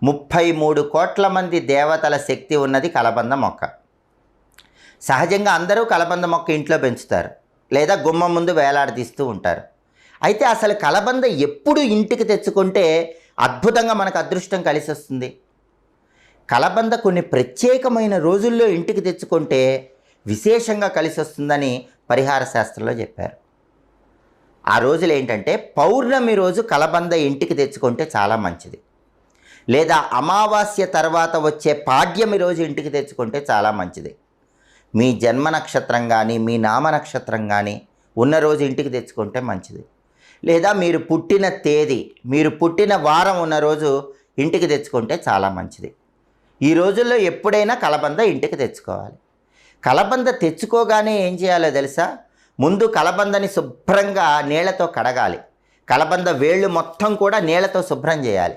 33 కోట్ల మంది దేవతల శక్తి ఉన్నది కలబంద మొక్క. సహజంగా అందరూ కలబంద మొక్క ఇంట్లో పెంచుతారు, లేదా గుమ్మం ముందు వేలాడదీస్తూ ఉంటారు. అయితే అసలు కలబంద ఎప్పుడు ఇంటికి తెచ్చుకుంటే అద్భుతంగా మనకు అదృష్టం కలిసి వస్తుంది? కలబంద కొన్ని ప్రత్యేకమైన రోజుల్లో ఇంటికి తెచ్చుకుంటే విశేషంగా కలిసి వస్తుందని పరిహార శాస్త్రంలో చెప్పారు. ఆ రోజులు ఏంటంటే, పౌర్ణమి రోజు కలబంద ఇంటికి తెచ్చుకుంటే చాలా మంచిది, లేదా అమావాస్య తర్వాత వచ్చే పాడ్యమి రోజు ఇంటికి తెచ్చుకుంటే చాలా మంచిది. మీ జన్మ నక్షత్రం కానీ మీ నామ నక్షత్రం కానీ ఉన్న రోజు ఇంటికి తెచ్చుకుంటే మంచిది, లేదా మీరు పుట్టిన తేదీ, మీరు పుట్టిన వారం ఉన్న రోజు ఇంటికి తెచ్చుకుంటే చాలా మంచిది. ఈ రోజుల్లో ఎప్పుడైనా కలబంద ఇంటికి తెచ్చుకోవాలి. కలబంద తెచ్చుకోగానే ఏం చేయాలో తెలుసా? ముందు కలబందని శుభ్రంగా నీళ్లతో కడగాలి. కలబంద వేళ్ళు మొత్తం కూడా నీళ్లతో శుభ్రం చేయాలి.